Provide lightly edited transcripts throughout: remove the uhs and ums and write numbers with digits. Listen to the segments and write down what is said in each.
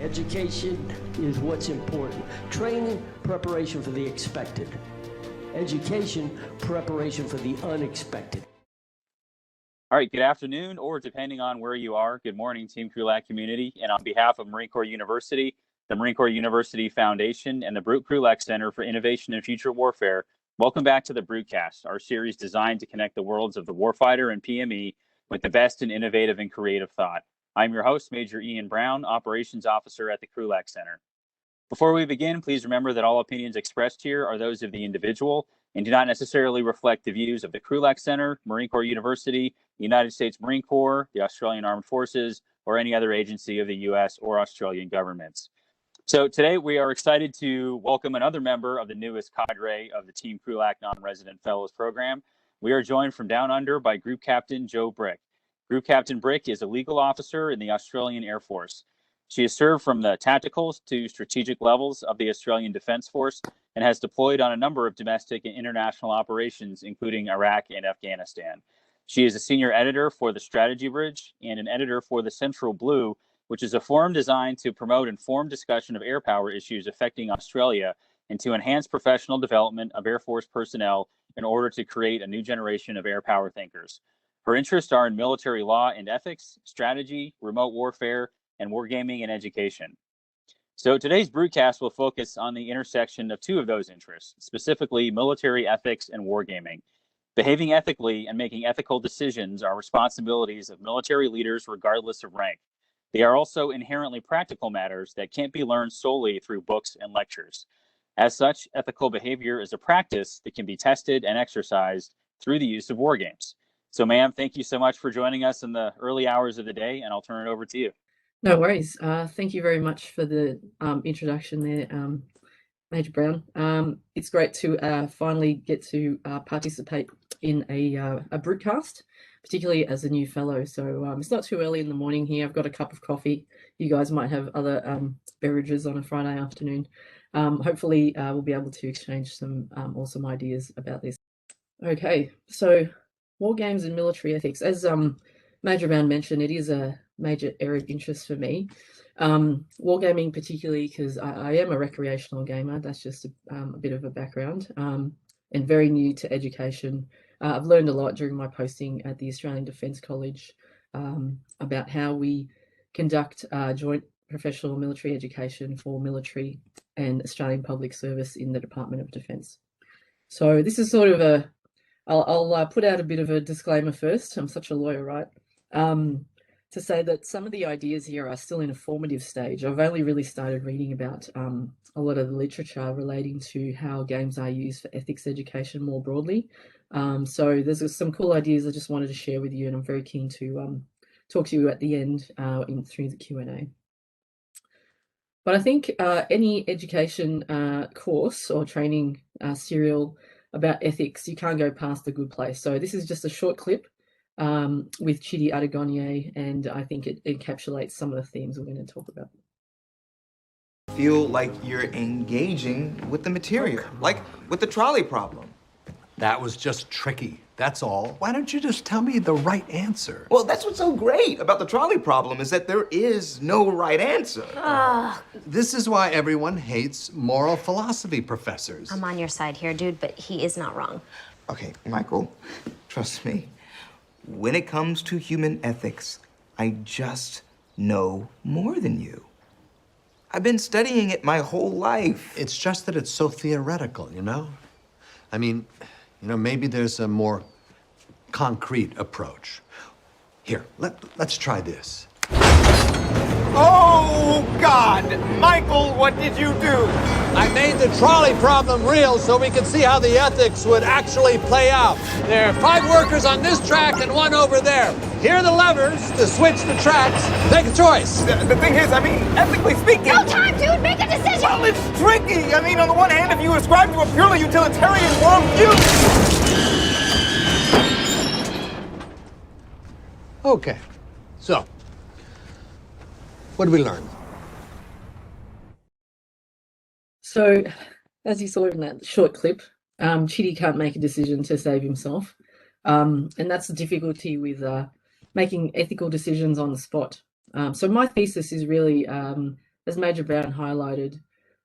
Education is what's important. Training, preparation for the expected. Education, preparation for the unexpected. All right, good afternoon, or depending on where you are, good morning, Team Krulak community. And on behalf of Marine Corps University, the Marine Corps University Foundation, and the Krulak Center for Innovation and Future Warfare, welcome back to the Brutcast, our series designed to connect the worlds of the warfighter and PME with the best in innovative and creative thought. I'm your host, Major Ian Brown, Operations Officer at the Krulak Center. Before we begin, please remember that all opinions expressed here are those of the individual and do not necessarily reflect the views of the Krulak Center, Marine Corps University, the United States Marine Corps, the Australian Armed Forces, or any other agency of the U.S. or Australian governments. So today we are excited to welcome another member of the newest cadre of the Team Krulak Non-Resident Fellows Program. We are joined from down under by Group Captain Jo Brick. Group Captain Brick is a legal officer in the Australian Air Force. She has served from the tactical to strategic levels of the Australian Defence Force and has deployed on a number of domestic and international operations, including Iraq and Afghanistan. She is a senior editor for the Strategy Bridge and an editor for the Central Blue, which is a forum designed to promote informed discussion of air power issues affecting Australia and to enhance professional development of Air Force personnel in order to create a new generation of air power thinkers. Her interests are in military law and ethics, strategy, remote warfare, and wargaming and education. So today's Brutcast will focus on the intersection of two of those interests, specifically military ethics and wargaming. Behaving ethically and making ethical decisions are responsibilities of military leaders regardless of rank. They are also inherently practical matters that can't be learned solely through books and lectures. As such, ethical behavior is a practice that can be tested and exercised through the use of wargames. So, ma'am, thank you so much for joining us in the early hours of the day, and I'll turn it over to you. No worries. Thank you very much for the introduction there, Major Brown. It's great to finally get to participate in a Brutcast, particularly as a new fellow. So it's not too early in the morning here. I've got a cup of coffee. You guys might have other beverages on a Friday afternoon. Hopefully, we'll be able to exchange some awesome ideas about this. Okay, so war games and military ethics. As Major Brown mentioned, it is a major area of interest for me. Wargaming particularly because I am a recreational gamer. That's just a bit of a background, and very new to education. I've learned a lot during my posting at the Australian Defence College about how we conduct joint professional military education for military and Australian public service in the Department of Defence. So this is sort of I'll put out a bit of a disclaimer first. I'm such a lawyer, right? To say that some of the ideas here are still in a formative stage. I've only really started reading about a lot of the literature relating to how games are used for ethics education more broadly. So there's some cool ideas I just wanted to share with you, and I'm very keen to talk to you at the end through the Q&A. But I think any education course or training serial about ethics, you can't go past the good place. So this is just a short clip with Chidi Adegoniye, and I think it encapsulates some of the themes we're going to talk about. Feel like you're engaging with the material, like with the trolley problem. That was just tricky, that's all. Why don't you just tell me the right answer? Well, that's what's so great about the trolley problem is that there is no right answer. This is why everyone hates moral philosophy professors. I'm on your side here, dude, but he is not wrong. Okay, Michael, trust me. When it comes to human ethics, I just know more than you. I've been studying it my whole life. It's just that it's so theoretical, you know? I mean, maybe there's a more concrete approach. Here, let's try this. Oh, God! Michael, what did you do? I made the trolley problem real so we could see how the ethics would actually play out. There are 5 workers on this track and 1 over there. Here are the levers to switch the tracks. Make a choice. The thing is, ethically speaking... No time, dude! Make a decision! Well, it's tricky! On the one hand, if you ascribe to a purely utilitarian worldview... Okay, so, what did we learn? So, as you saw in that short clip, Chidi can't make a decision to save himself. And that's the difficulty with making ethical decisions on the spot. So my thesis is really as Major Brown highlighted,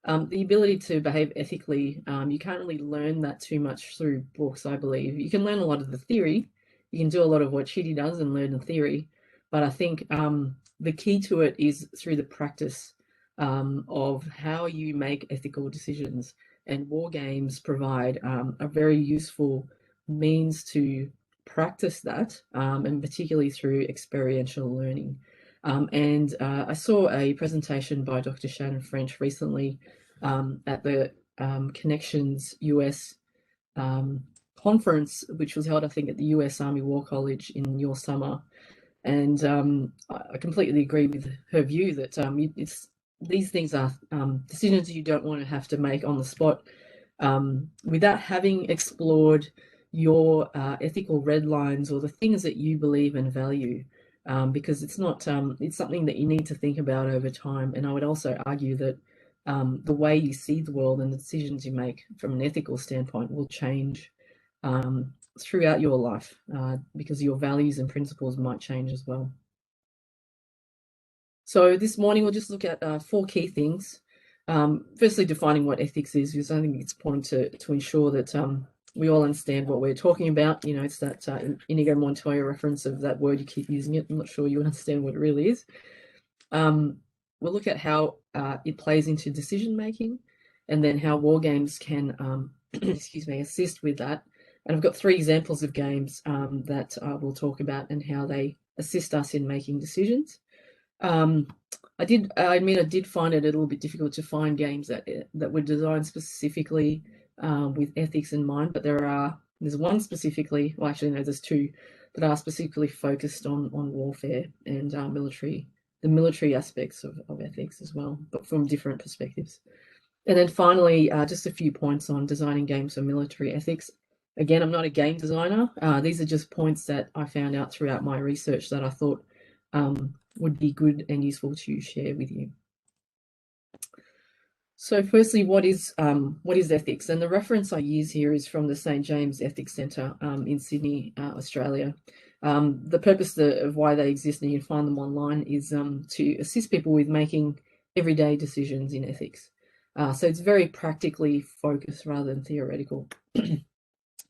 the ability to behave ethically, you can't really learn that too much through books, I believe. You can learn a lot of the theory. You can do a lot of what Chitty does and learn the theory. But I think the key to it is through the practice of how you make ethical decisions. And war games provide a very useful means to practice that, and particularly through experiential learning. I saw a presentation by Dr. Shannon French recently at the Connections US conference, which was held, I think, at the US Army War College in your summer. And I completely agree with her view that these things are decisions you don't want to have to make on the spot without having explored your ethical red lines or the things that you believe and value, because it's not it's something that you need to think about over time. And I would also argue that the way you see the world and the decisions you make from an ethical standpoint will change throughout your life, because your values and principles might change as well. So this morning we'll just look at 4 key things. Firstly, defining what ethics is, because I think it's important to ensure that we all understand what we're talking about. You know, it's that Inigo Montoya reference of that word, you keep using it. I'm not sure you understand what it really is. We'll look at how it plays into decision making, and then how war games can excuse me, assist with that. And I've got 3 examples of games that we'll talk about and how they assist us in making decisions. I admit I did find it a little bit difficult to find games that were designed specifically with ethics in mind, but there's one specifically, well actually no, there's 2 that are specifically focused on warfare and the military aspects of ethics as well, but from different perspectives. And then finally, just a few points on designing games for military ethics. Again, I'm not a game designer. These are just points that I found out throughout my research that I thought would be good and useful to share with you. So firstly, what is ethics? And the reference I use here is from the St. James Ethics Centre in Sydney, Australia. The purpose of why they exist, and you can find them online, is to assist people with making everyday decisions in ethics. So it's very practically focused rather than theoretical.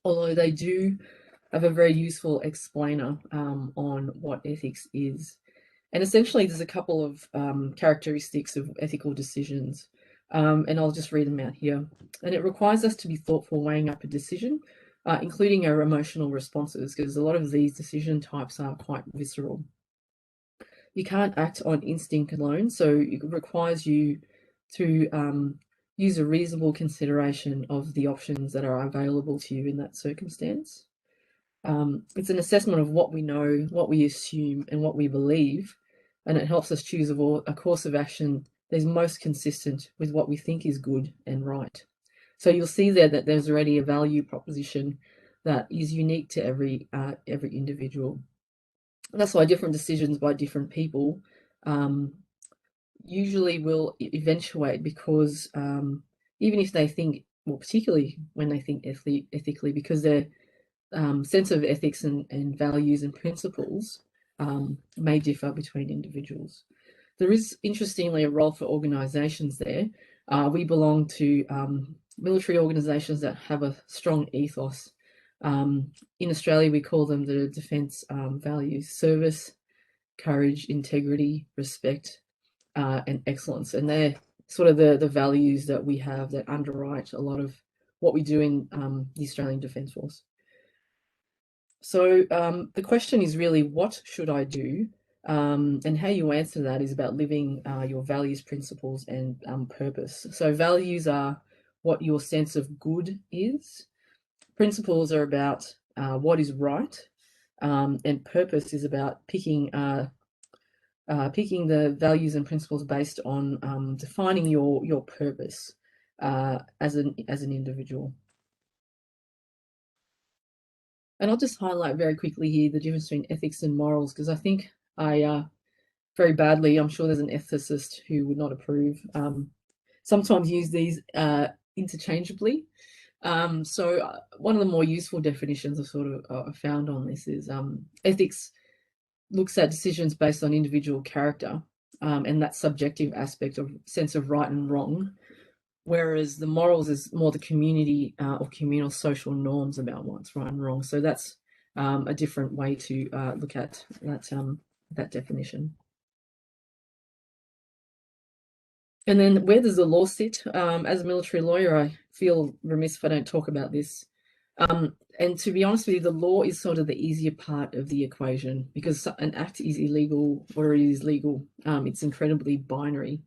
Although they do have a very useful explainer on what ethics is. And essentially, there's a couple of characteristics of ethical decisions, and I'll just read them out here. And it requires us to be thoughtful, weighing up a decision, including our emotional responses, because a lot of these decision types are quite visceral. You can't act on instinct alone, so it requires you to use a reasonable consideration of the options that are available to you in that circumstance. It's an assessment of what we know, what we assume, and what we believe, and it helps us choose a course of action that is most consistent with what we think is good and right. So you'll see there that there's already a value proposition that is unique to every individual. And that's why different decisions by different people usually will eventuate, because even if they think, well, particularly when they think ethically, because their sense of ethics and values and principles may differ between individuals. There is, interestingly, a role for organisations there. We belong to military organisations that have a strong ethos. In Australia, we call them the defence values: service, courage, integrity, respect, and excellence. And they're sort of the values that we have that underwrite a lot of what we do in the Australian Defence Force. So the question is really, what should I do? And how you answer that is about living your values, principles, and purpose. So values are what your sense of good is. Principles are about what is right. And purpose is about picking the values and principles based on defining your purpose as an individual. And I'll just highlight very quickly here the difference between ethics and morals, because I think very badly, I'm sure there's an ethicist who would not approve, sometimes use these interchangeably. So one of the more useful definitions I've sort of found on this is ethics looks at decisions based on individual character, and that subjective aspect of sense of right and wrong, whereas the morals is more the community or communal social norms about what's right and wrong. So that's a different way to look at that definition. And then where does the law sit? As a military lawyer, I feel remiss if I don't talk about this. And to be honest with you, the law is sort of the easier part of the equation, because an act is illegal or it is legal. It's incredibly binary.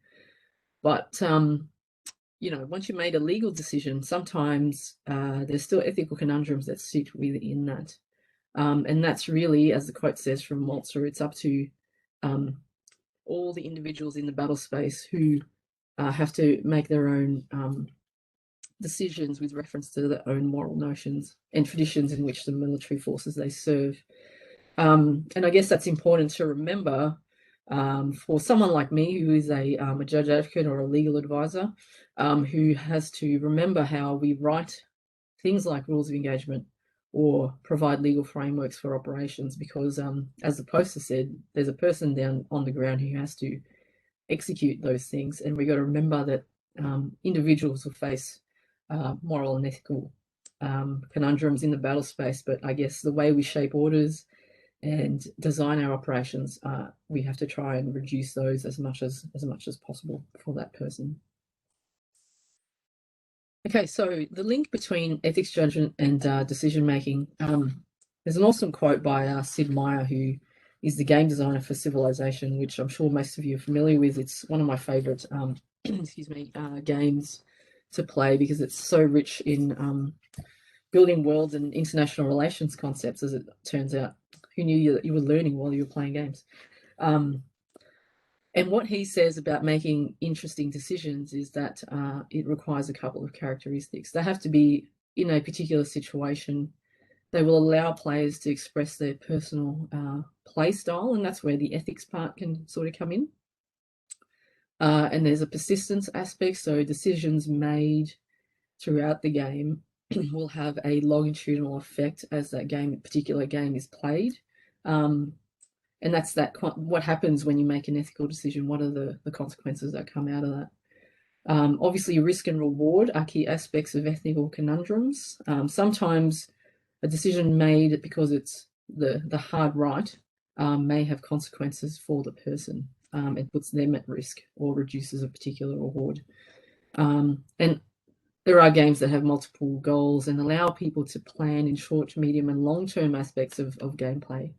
But, you know, once you've made a legal decision, sometimes there's still ethical conundrums that sit within that. And that's really, as the quote says from Walzer, it's up to all the individuals in the battle space who have to make their own decisions with reference to their own moral notions and traditions in which the military forces they serve. And I guess that's important to remember for someone like me, who is a judge advocate or a legal advisor, who has to remember how we write things like rules of engagement or provide legal frameworks for operations, because as the poster said, there's a person down on the ground who has to execute those things. And we got to remember that individuals will face moral and ethical conundrums in the battle space, but I guess the way we shape orders and design our operations, we have to try and reduce those as much as possible for that person. Okay, so the link between ethics judgment and decision making. There's an awesome quote by Sid Meier, who is the game designer for Civilization, which I'm sure most of you are familiar with. It's one of my favorite games to play, because it's so rich in building worlds and international relations concepts, as it turns out. Who knew that you were learning while you were playing games? And what he says about making interesting decisions is that it requires a couple of characteristics. They have to be in a particular situation. They will allow players to express their personal play style, and that's where the ethics part can sort of come in. And there's a persistence aspect, so decisions made throughout the game will have a longitudinal effect as that particular game is played. And that's what happens when you make an ethical decision. What are the consequences that come out of that? Obviously, risk and reward are key aspects of ethical conundrums. Sometimes a decision made because it's the hard right may have consequences for the person. It puts them at risk or reduces a particular reward. And there are games that have multiple goals and allow people to plan in short, medium, and long-term aspects of gameplay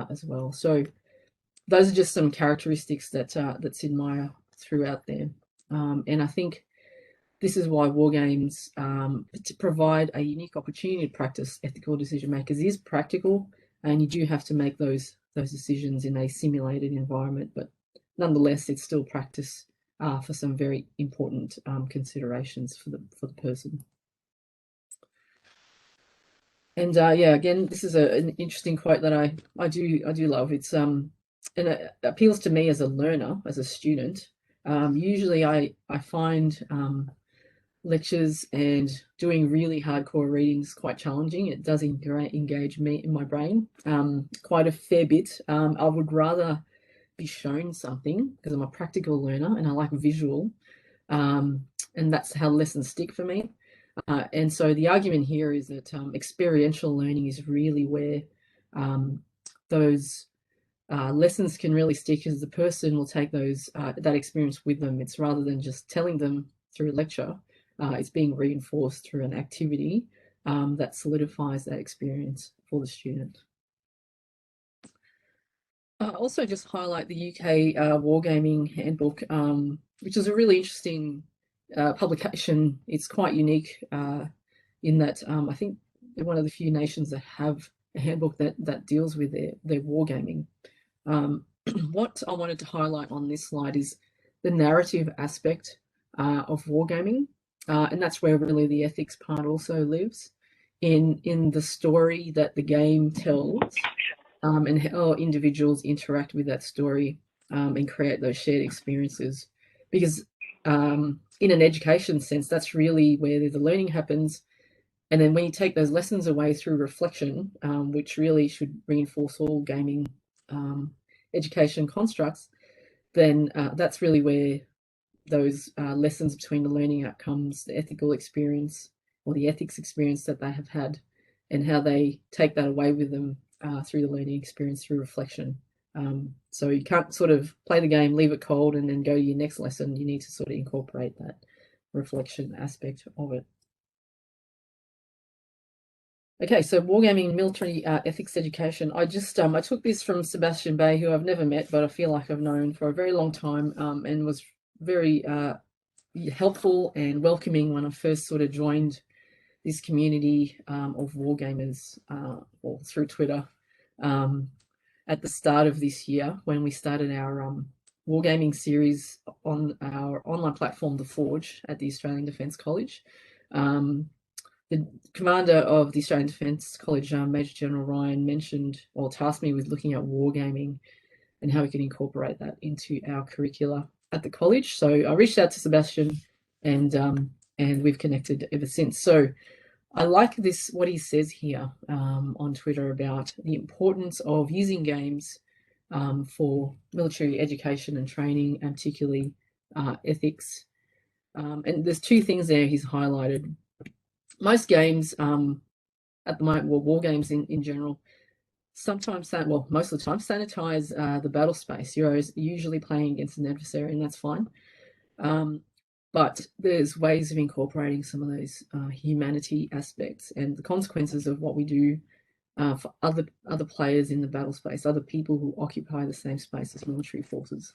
as well. So those are just some characteristics that Sid Meier threw out there. And I think this is why war games, to provide a unique opportunity to practice ethical decision makers, is practical, and you do have to make those decisions in a simulated environment, but nonetheless, it's still practice for some very important considerations for the person. And yeah, again, this is an interesting quote that I do love. It's and it appeals to me as a learner, as a student. Usually, I find lectures and doing really hardcore readings quite challenging. It does engage me in my brain quite a fair bit. I would rather be shown something, because I'm a practical learner and I like visual, and that's how lessons stick for me. And so the argument here is that experiential learning is really where those lessons can really stick, as the person will take that experience with them. It's rather than just telling them through a lecture, it's being reinforced through an activity that solidifies that experience for the student. Also, just highlight the UK Wargaming Handbook, which is a really interesting publication. It's quite unique in that I think they're one of the few nations that have a handbook that deals with their wargaming. What I wanted to highlight on this slide is the narrative aspect of wargaming, and that's where really the ethics part also lives, in the story that the game tells. And how individuals interact with that story and create those shared experiences. Because in an education sense, that's really where the learning happens. And then when you take those lessons away through reflection, which really should reinforce all gaming education constructs, then that's really where those lessons between the learning outcomes, the ethical experience or the ethics experience that they have had, and how they take that away with them through the learning experience through reflection. So you can't sort of play the game, leave it cold, and then go to your next lesson. You need to sort of incorporate that reflection aspect of it. Okay, so wargaming military ethics education. I took this from Sebastian Bay, who I've never met, but I feel like I've known for a very long time, and was very helpful and welcoming when I first sort of joined this community of wargamers or through Twitter at the start of this year, when we started our wargaming series on our online platform, The Forge, at the Australian Defence College. The commander of the Australian Defence College, Major General Ryan, mentioned or tasked me with looking at wargaming and how we can incorporate that into our curricula at the college. So I reached out to Sebastian, and we've connected ever since. So I like this, what he says here on Twitter about the importance of using games for military education and training, and particularly ethics. And there's two things there he's highlighted. Most games at the moment, well, war games in general, sometimes, well, most of the time, sanitize the battle space. You're usually playing against an adversary, and that's fine. But there's ways of incorporating some of those humanity aspects and the consequences of what we do for other players in the battle space, other people who occupy the same space as military forces.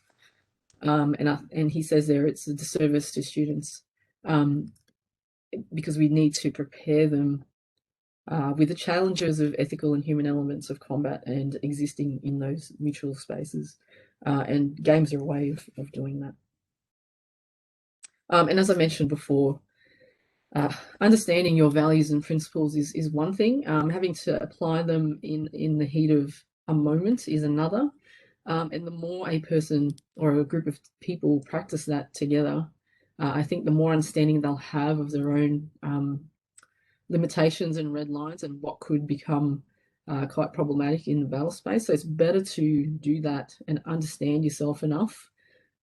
And he says there it's a disservice to students because we need to prepare them with the challenges of ethical and human elements of combat and existing in those mutual spaces. And games are a way of doing that. And as I mentioned before, understanding your values and principles is one thing. Having to apply them in the heat of a moment is another. And the more a person or a group of people practice that together, I think the more understanding they'll have of their own limitations and red lines and what could become quite problematic in the battle space. So it's better to do that and understand yourself enough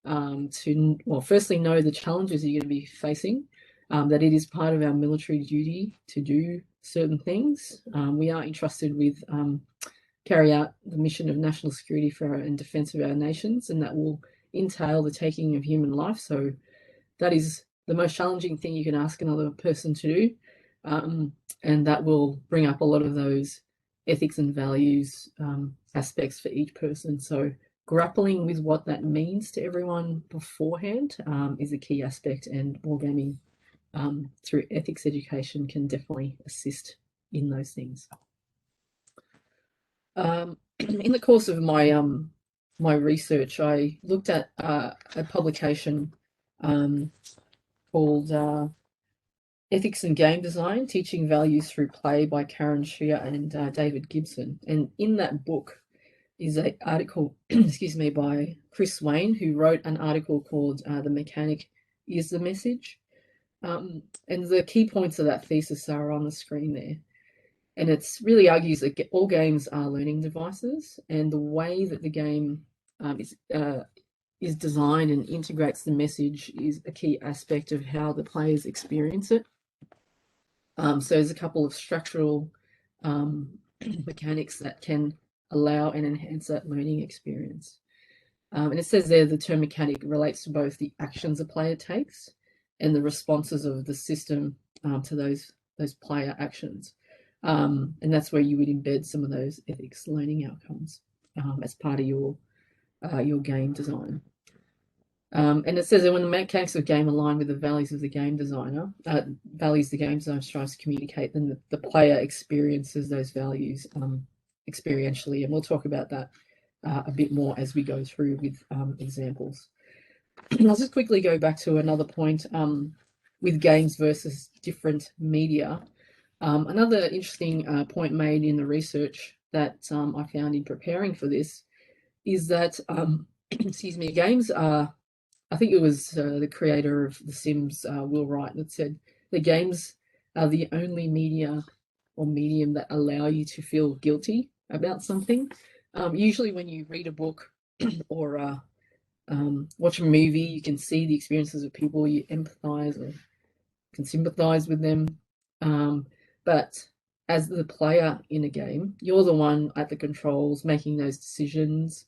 to, well, firstly know the challenges you're going to be facing, that it is part of our military duty to do certain things. We are entrusted with carry out the mission of national security for and defence of our nations, and that will entail the taking of human life. So that is the most challenging thing you can ask another person to do, and that will bring up a lot of those ethics and values aspects for each person. So grappling with what that means to everyone beforehand is a key aspect, and wargaming through ethics education can definitely assist in those things. In the course of my my research, I looked at a publication called Ethics and Game Design, Teaching Values Through Play by Karen Shear and David Gibson. And in that book is an article, excuse me, by Chris Wayne, who wrote an article called The Mechanic is the Message. And the key points of that thesis are on the screen there. And it's really argues that all games are learning devices, and the way that the game is designed and integrates the message is a key aspect of how the players experience it. So there's a couple of structural mechanics that can allow and enhance that learning experience. And it says there the term mechanic relates to both the actions a player takes and the responses of the system to those player actions. And that's where you would embed some of those ethics learning outcomes as part of your game design. And it says that when the mechanics of game align with the values of the game designer, values the game designer tries to communicate, then the player experiences those values experientially. And we'll talk about that a bit more as we go through with examples. I'll just quickly go back to another point with games versus different media. Another interesting point made in the research that I found in preparing for this is that, excuse me, games are, I think it was the creator of The Sims, Will Wright, that said the games are the only media or medium that allow you to feel guilty about something. Usually when you read a book or Watch a movie, you can see the experiences of people, you empathize or can sympathize with them. But as the player in a game, you're the one at the controls making those decisions,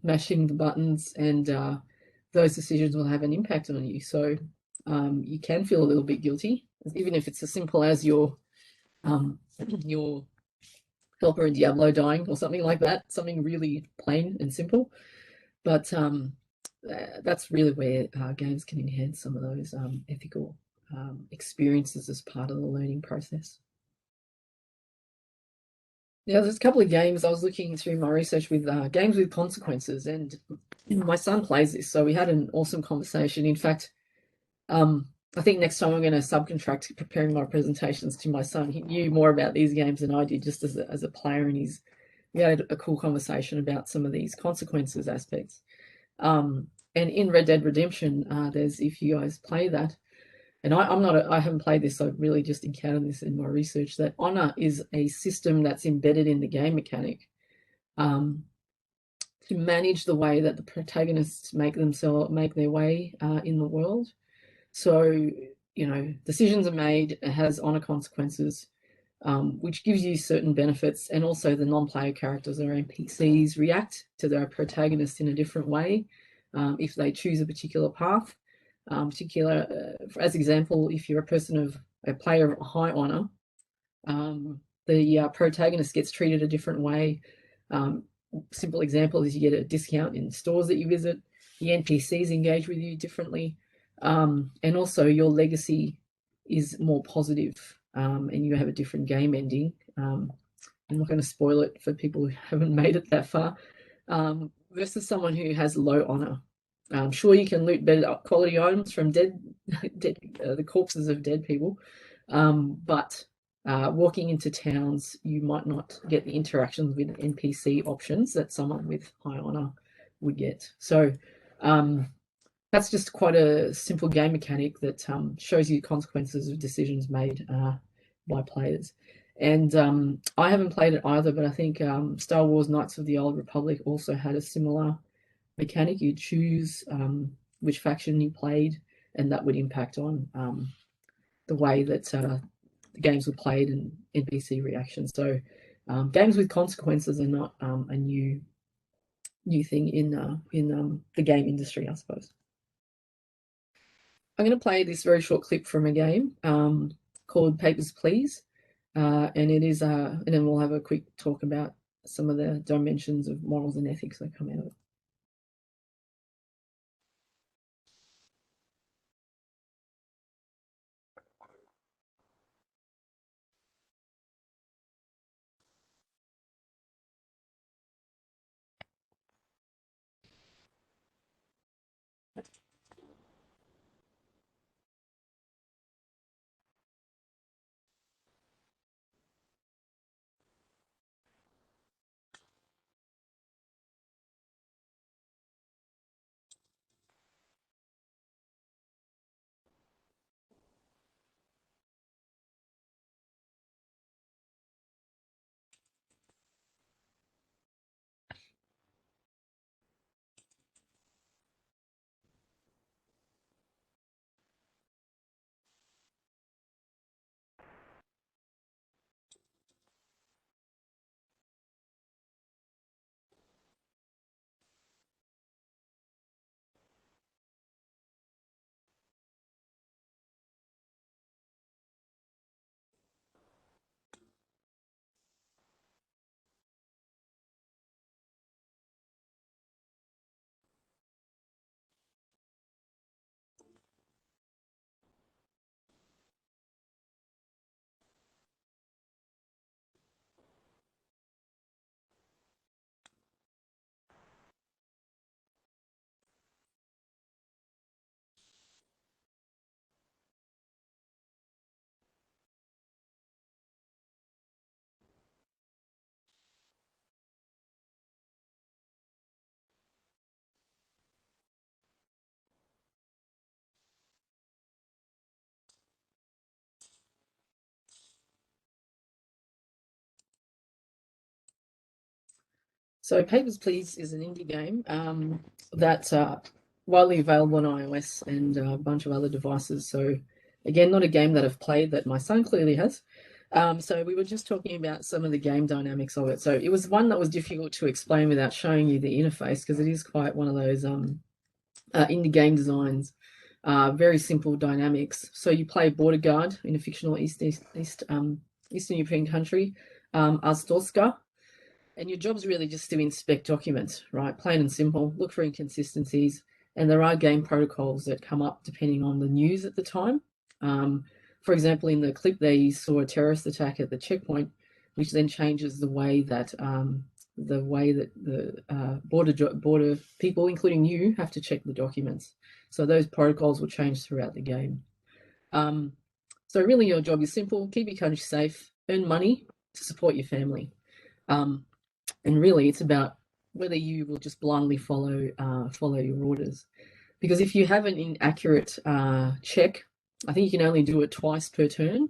mashing the buttons, and those decisions will have an impact on you. So you can feel a little bit guilty, even if it's as simple as your helper in Diablo dying or something like that, something really plain and simple. But that's really where games can enhance some of those ethical experiences as part of the learning process. Yeah, there's a couple of games I was looking through my research with games with consequences, and my son plays this, so we had an awesome conversation. In fact, I think next time I'm going to subcontract preparing my presentations to my son. He knew more about these games than I did, just as a player, and we had a cool conversation about some of these consequences aspects. And in Red Dead Redemption, there's, if you guys play that, and I haven't played this, I've really just encountered this in my research, that honor is a system that's embedded in the game mechanic to manage the way that the protagonists make their way in the world. So, decisions are made, it has honor consequences, which gives you certain benefits, and also the non-player characters or NPCs react to their protagonist in a different way if they choose a particular path. As example, if you're a player of high honor, the protagonist gets treated a different way. Simple example is you get a discount in stores that you visit. The NPCs engage with you differently, and also your legacy is more positive, and you have a different game ending. I'm not going to spoil it for people who haven't made it that far. Versus someone who has low honor. Sure, you can loot better quality items from the corpses of dead people, but walking into towns, you might not get the interactions with NPC options that someone with high honor would get. So that's just quite a simple game mechanic that shows you consequences of decisions made by players. And I haven't played it either, but I think Star Wars Knights of the Old Republic also had a similar mechanic. You choose which faction you played, and that would impact on the way that the games were played and NPC reactions. So games with consequences are not a new thing in the game industry, I suppose. I'm going to play this very short clip from a game called Papers, Please, and it is, and then we'll have a quick talk about some of the dimensions of morals and ethics that come out of it. So Papers, Please is an indie game that's widely available on iOS and a bunch of other devices. So again, not a game that I've played that my son clearly has. So we were just talking about some of the game dynamics of it. So it was one that was difficult to explain without showing you the interface, because it is quite one of those indie game designs. Very simple dynamics. So you play border guard in a fictional Eastern European country, Astorska, and your job's really just to inspect documents, right? Plain and simple. Look for inconsistencies, and there are game protocols that come up depending on the news at the time. For example, in the clip there, you saw a terrorist attack at the checkpoint, which then changes the way that the border people, including you, have to check the documents. So those protocols will change throughout the game. So really, your job is simple: keep your country safe, earn money to support your family, and really, it's about whether you will just blindly follow your orders. Because if you have an inaccurate check, I think you can only do it twice per turn.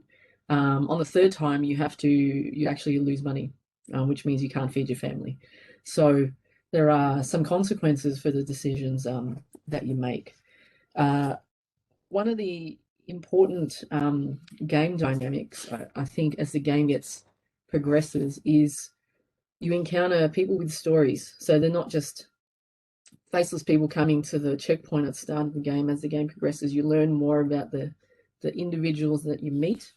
On the third time, you actually lose money, which means you can't feed your family. So there are some consequences for the decisions that you make. One of the important game dynamics, I think, as the game progresses, is you encounter people with stories. So they're not just faceless people coming to the checkpoint at the start of the game. As the game progresses, you learn more about the individuals that you meet.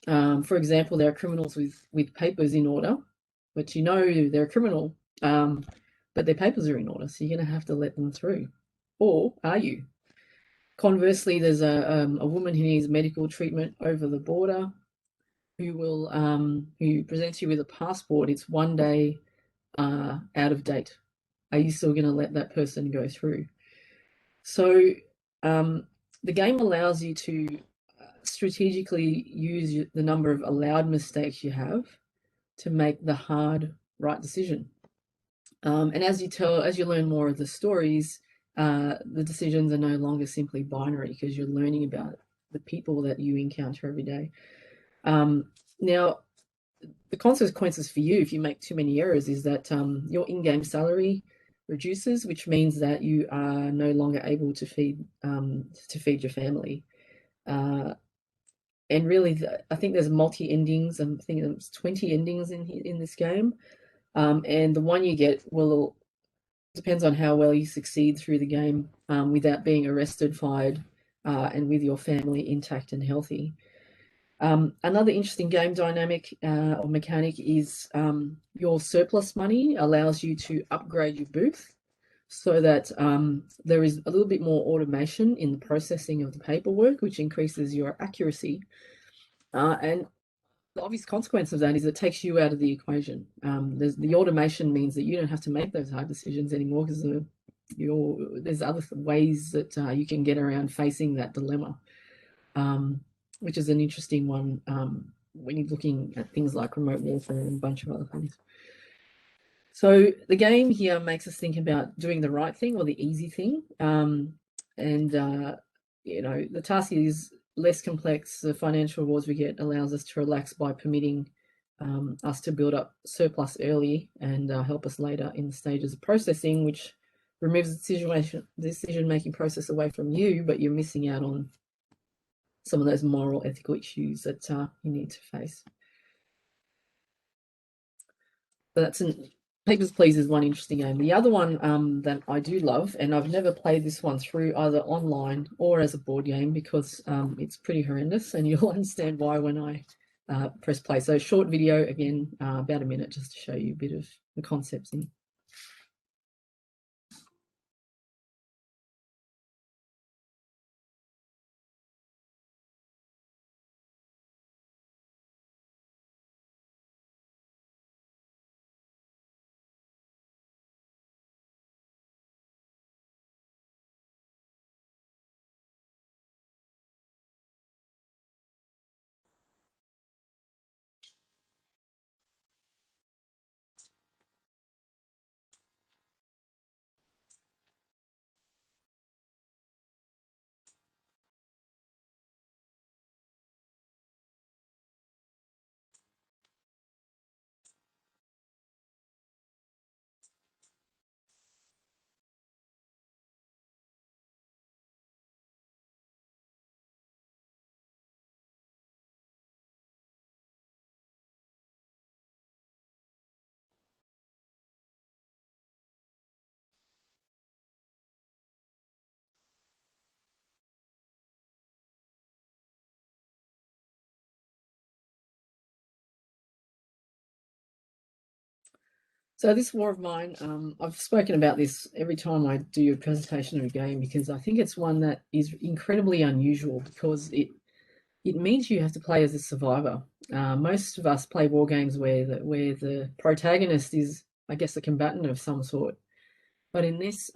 For example, there are criminals with papers in order, but you know they're a criminal, but their papers are in order, so you're going to have to let them through. Or are you? Conversely, there's a woman who needs medical treatment over the border, who presents you with a passport. It's one day out of date. Are you still going to let that person go through? So the game allows you to strategically use the number of allowed mistakes you have to make the hard right decision. And as you learn more of the stories, the decisions are no longer simply binary, because you're learning about the people that you encounter every day. Now, the consequences for you if you make too many errors is that your in-game salary reduces, which means that you are no longer able to feed your family. And really, I think there's multi-endings. I think there's 20 endings in this game, and the one you get depends on how well you succeed through the game without being arrested, fired, and with your family intact and healthy. Another interesting game dynamic or mechanic is your surplus money allows you to upgrade your booth, so that there is a little bit more automation in the processing of the paperwork, which increases your accuracy. And the obvious consequence of that is it takes you out of the equation. The automation means that you don't have to make those hard decisions anymore, because there's other ways that you can get around facing that dilemma, which is an interesting one when you're looking at things like remote warfare and a bunch of other things. So the game here makes us think about doing the right thing or the easy thing. The task is less complex. The financial rewards we get allows us to relax by permitting us to build up surplus early and help us later in the stages of processing, which removes the decision-making process away from you, but you're missing out on some of those moral, ethical issues that you need to face. But Papers, Please is one interesting game. The other one that I do love, and I've never played this one through either online or as a board game, because it's pretty horrendous, and you'll understand why when I press play. So short video, again, about a minute, just to show you a bit of the concepts in. So this war of mine, I've spoken about this every time I do a presentation of a game because I think it's one that is incredibly unusual because it means you have to play as a survivor. Most of us play war games where the protagonist is, I guess, a combatant of some sort. But in this,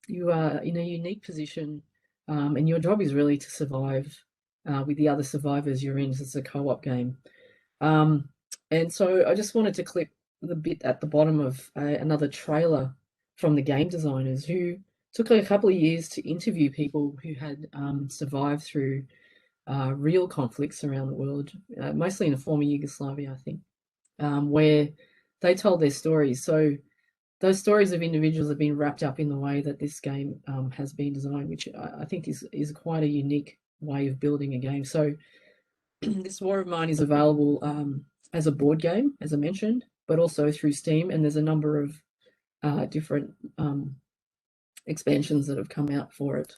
you are in a unique position, and your job is really to survive with the other survivors you're in. It's a co-op game. And so I just wanted to clip the bit at the bottom of another trailer from the game designers who took a couple of years to interview people who had survived through real conflicts around the world, mostly in the former Yugoslavia, I think, where they told their stories. So those stories of individuals have been wrapped up in the way that this game has been designed, which I think is quite a unique way of building a game. So this War of Mine is available as a board game, as I mentioned, but also through Steam, and there's a number of different expansions that have come out for it.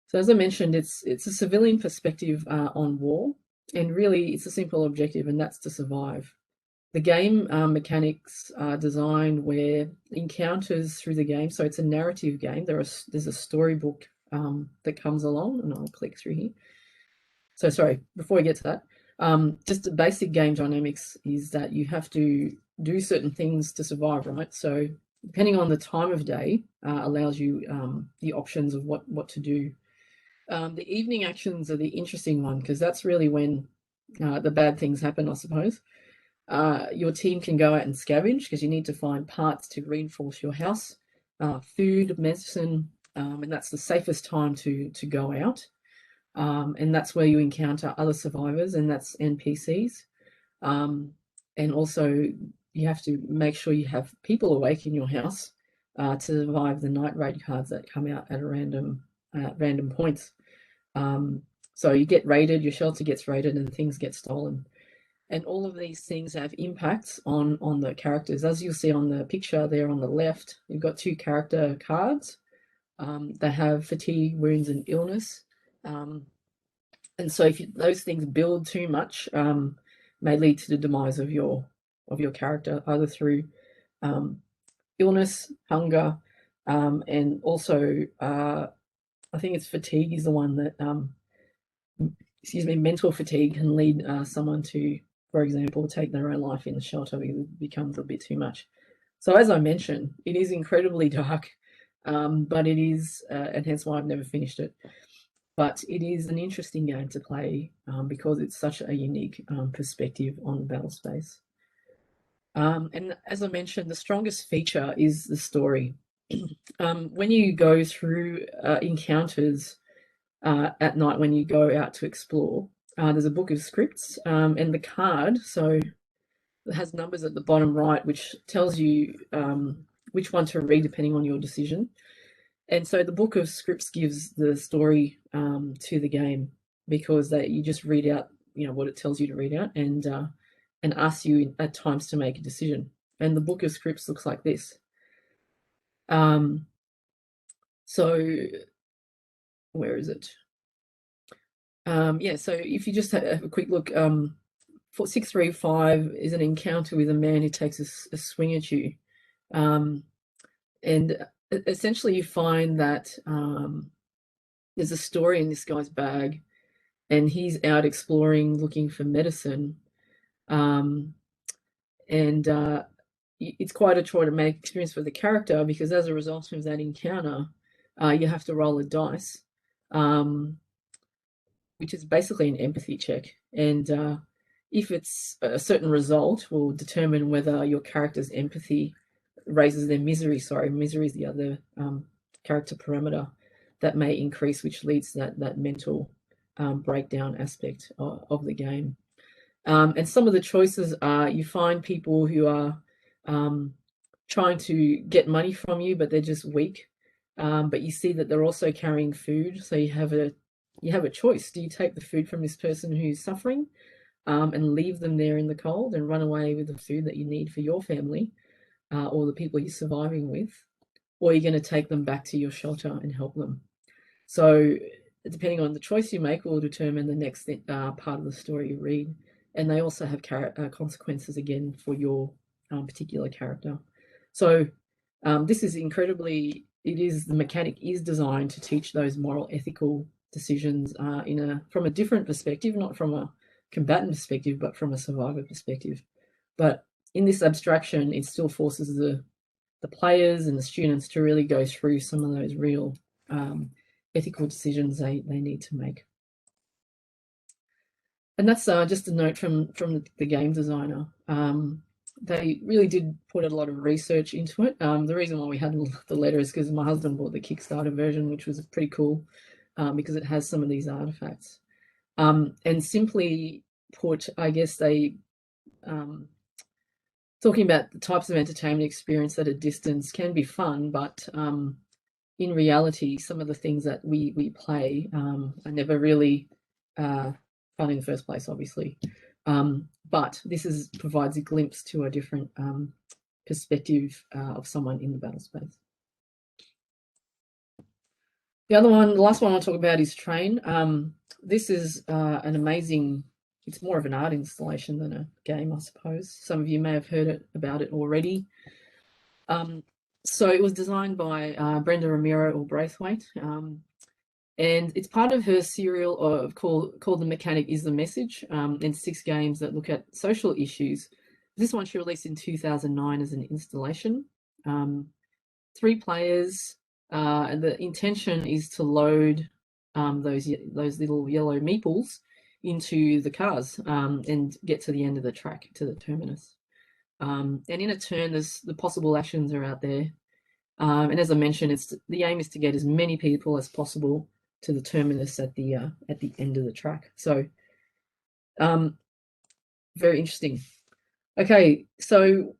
So as I mentioned, it's a civilian perspective on war, and really it's a simple objective, and that's to survive. The game mechanics are designed where encounters through the game, so it's a narrative game. There's a storybook that comes along, and I'll click through here. So sorry, before we get to that, just the basic game dynamics is that you have to do certain things to survive, right? So depending on the time of day, allows you the options of what to do. The evening actions are the interesting one because that's really when the bad things happen, I suppose. Your team can go out and scavenge because you need to find parts to reinforce your house, food, medicine, and that's the safest time to go out. And that's where you encounter other survivors, and that's NPCs. And also you have to make sure you have people awake in your house to survive the night raid cards that come out at random points. So you get raided, your shelter gets raided, and things get stolen. And all of these things have impacts on the characters. As you'll see on the picture there on the left, you've got 2 character cards. They have fatigue, wounds, and illness. And so if those things build too much, may lead to the demise of your character, either through illness, hunger, and also I think it's fatigue is the one that mental fatigue can lead someone to, for example, take their own life in the shelter because it becomes a bit too much. So as I mentioned, it is incredibly dark, but it is, and hence why I've never finished it. But it is an interesting game to play because it's such a unique perspective on the battle space. And as I mentioned, the strongest feature is the story. When you go through encounters at night, when you go out to explore, there's a book of scripts and the card, so it has numbers at the bottom right, which tells you which one to read depending on your decision. And so the book of scripts gives the story to the game because you just read out, what it tells you to read out, and asks you at times to make a decision. And the book of scripts looks like this. So where is it? So if you just have a quick look, 635 is an encounter with a man who takes a swing at you. And essentially you find that there's a story in this guy's bag and he's out exploring, looking for medicine. It's quite a traumatic experience for the character because as a result of that encounter, you have to roll a dice, which is basically an empathy check. And if it's a certain result, will determine whether your character's empathy raises their misery. Misery is the other character parameter that may increase, which leads to that mental breakdown aspect of the game. And some of the choices are you find people who are trying to get money from you, but they're just weak. But you see that they're also carrying food. So you have a choice. Do you take the food from this person who's suffering and leave them there in the cold and run away with the food that you need for your family or the people you're surviving with? Or you're going to take them back to your shelter and help them. So depending on the choice you make will determine the next part of the story you read. And they also have consequences again for your particular character. So this is incredibly, the mechanic is designed to teach those moral, ethical decisions from a different perspective, not from a combatant perspective, but from a survivor perspective. But in this abstraction, it still forces the players and the students to really go through some of those real ethical decisions they need to make. And that's just a note from the game designer. They really did put a lot of research into it. The reason why we had the letter is because my husband bought the Kickstarter version, which was pretty cool because it has some of these artifacts. And simply put, I guess they talking about the types of entertainment experience at a distance can be fun, but in reality, some of the things that we play are never really fun in the first place, obviously. But this provides a glimpse to a different perspective of someone in the battle space. The last one I'll talk about is Train. This is an amazing, it's more of an art installation than a game, I suppose. Some of you may have heard about it already. So it was designed by Brenda Braithwaite, and it's part of her serial called The Mechanic is the Message, and 6 games that look at social issues. This one she released in 2009 as an installation. 3 players, and the intention is to load those little yellow meeples into the cars and get to the end of the track, to the terminus. And in a turn, the possible actions are out there. And as I mentioned, the aim is to get as many people as possible to the terminus at the end of the track. So very interesting. Okay, so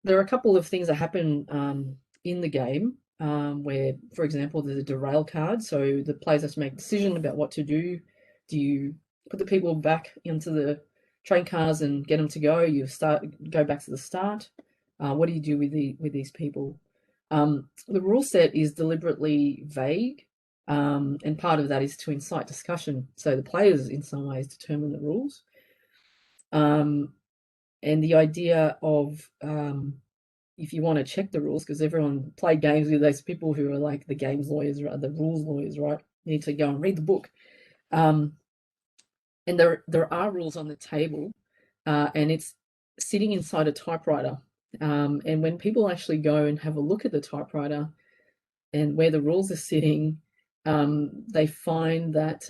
there are a couple of things that happen in the game where, for example, there's a derail card. So the players have to make a decision about what to do. Do you put the people back into the train cars and get them to go? You go back to the start. What do you do with these people? The rule set is deliberately vague, and part of that is to incite discussion. So the players, in some ways, determine the rules. And the idea of if you want to check the rules, because everyone played games with those people who are like the games lawyers, or the rules lawyers, right? You need to go and read the book. And there are rules on the table, and it's sitting inside a typewriter. And when people actually go and have a look at the typewriter and where the rules are sitting, they find that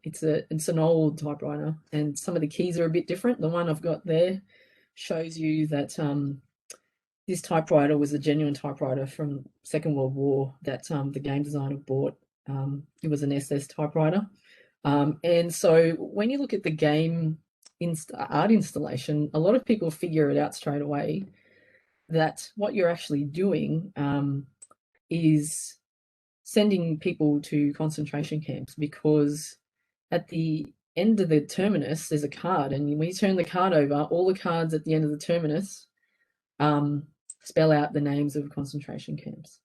it's an old typewriter, and some of the keys are a bit different. The one I've got there shows you that this typewriter was a genuine typewriter from Second World War that the game designer bought. It was an SS typewriter. And so when you look at the game art installation, a lot of people figure it out straight away that what you're actually doing is sending people to concentration camps, because at the end of the terminus, there's a card, and when you turn the card over, all the cards at the end of the terminus spell out the names of concentration camps.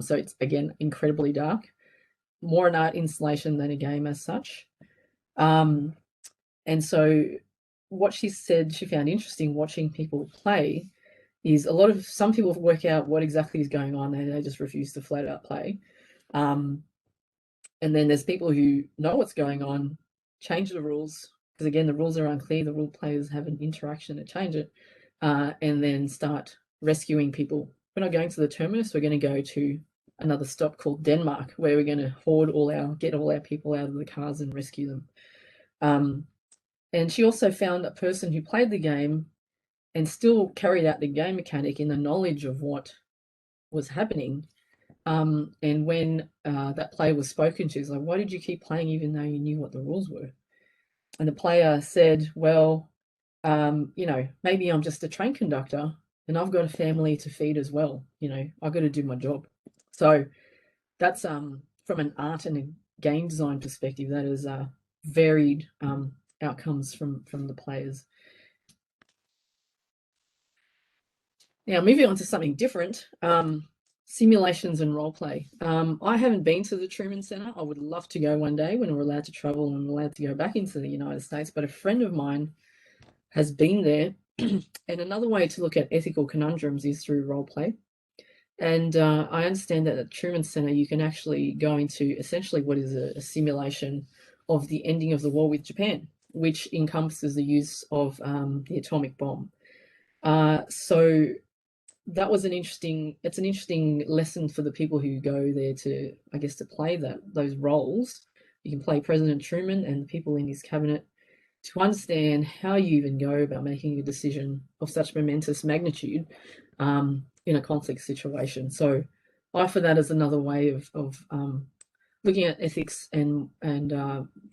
So it's, again, incredibly dark, more an art installation than a game as such. And so what she said she found interesting watching people play is some people work out what exactly is going on, and they just refuse to flat out play. And then there's people who know what's going on, change the rules, because again, the rules are unclear. The rule players have an interaction to change it, and then start rescuing people. We're not going to the terminus. We're going to go to another stop called Denmark, where we're going to get all our people out of the cars and rescue them. And she also found a person who played the game and still carried out the game mechanic in the knowledge of what was happening. And when that player was spoken to, he's like, why did you keep playing even though you knew what the rules were? And the player said, well, maybe I'm just a train conductor and I've got a family to feed as well. I've got to do my job. So that's from an art and a game design perspective, that is varied outcomes from the players. Now, moving on to something different, simulations and role play. I haven't been to the Truman Center. I would love to go one day when we're allowed to travel and allowed to go back into the United States, but a friend of mine has been there, And another way to look at ethical conundrums is through role play. And I understand that at Truman Center, you can actually go into essentially what is a simulation of the ending of the war with Japan, which encompasses the use of the atomic bomb. So that was it's an interesting lesson for the people who go there to, I guess, to play those roles. You can play President Truman and the people in his cabinet to understand how you even go about making a decision of such momentous magnitude in a conflict situation. So I offer that as another way of looking at ethics and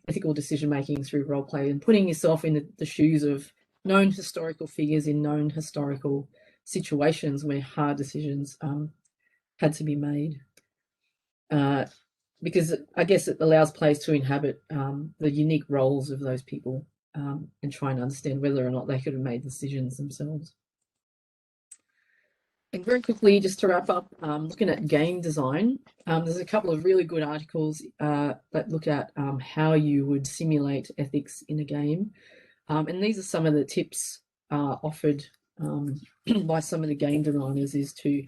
ethical decision making through role play and putting yourself in the shoes of known historical figures in known historical situations where hard decisions had to be made. Because I guess it allows players to inhabit the unique roles of those people and try and understand whether or not they could have made decisions themselves. And very quickly, just to wrap up, looking at game design, there's a couple of really good articles that look at how you would simulate ethics in a game. And these are some of the tips offered by some of the game designers, is to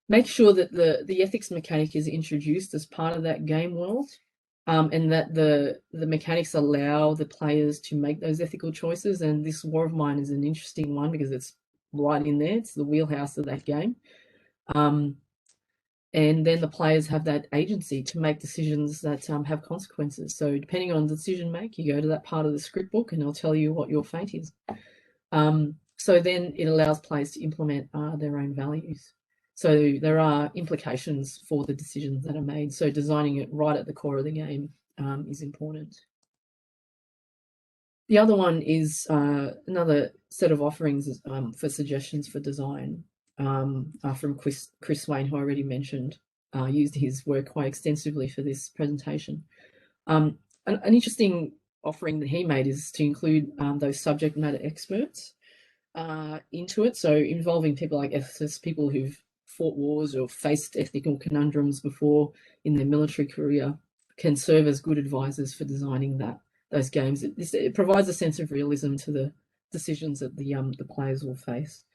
make sure that the ethics mechanic is introduced as part of that game world, and that the mechanics allow the players to make those ethical choices. And this War of Mine is an interesting one because it's right in there. It's the wheelhouse of that game. And then the players have that agency to make decisions that have consequences. So depending on the decision make, you go to that part of the script book and they'll tell you what your fate is. So then it allows players to implement their own values. So there are implications for the decisions that are made. So designing it right at the core of the game is important. The other one is another set of offerings for suggestions for design from Chris Swain, who I already mentioned, used his work quite extensively for this presentation. An interesting offering that he made is to include those subject matter experts into it. So involving people like ethicists, people who've fought wars or faced ethical conundrums before in their military career, can serve as good advisors for designing those games. It provides a sense of realism to the decisions that the players will face.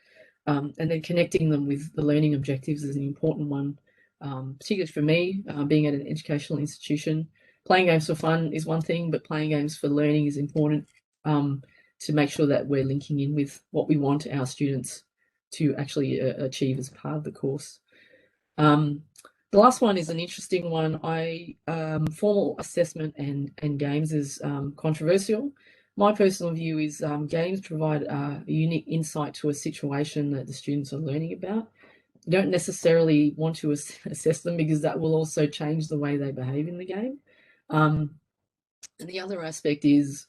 And then connecting them with the learning objectives is an important one, particularly for me, being at an educational institution. Playing games for fun is one thing, but playing games for learning is important to make sure that we're linking in with what we want our students to actually achieve as part of the course. The last one is an interesting one. Formal assessment and games is controversial. My personal view is games provide a unique insight to a situation that the students are learning about. You don't necessarily want to assess them because that will also change the way they behave in the game. And the other aspect is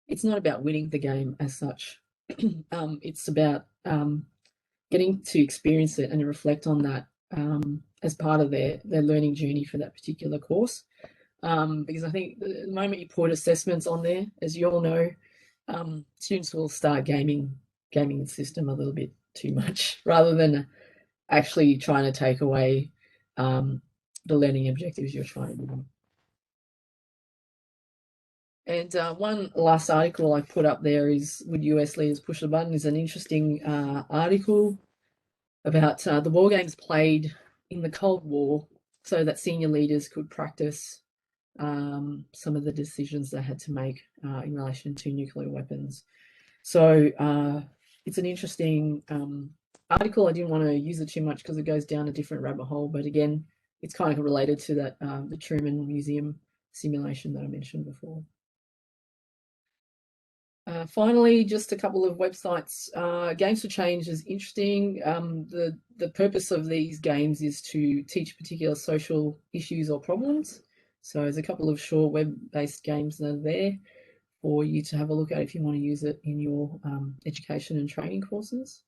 it's not about winning the game as such. It's about getting to experience it and reflect on that as part of their learning journey for that particular course. Because I think the moment you put assessments on there, as you all know, students will start gaming the system a little bit too much rather than actually trying to take away the learning objectives you're trying to do. And one last article I put up there is Would US Leaders Push the Button? Is an interesting article about the war games played in the Cold War so that senior leaders could practice some of the decisions they had to make in relation to nuclear weapons. So it's an interesting article. I didn't want to use it too much because it goes down a different rabbit hole, but again, it's kind of related to that the Truman Museum simulation that I mentioned before. Finally, just a couple of websites. Games for Change is interesting. The purpose of these games is to teach particular social issues or problems. So there's a couple of short web-based games that are there for you to have a look at if you want to use it in your education and training courses.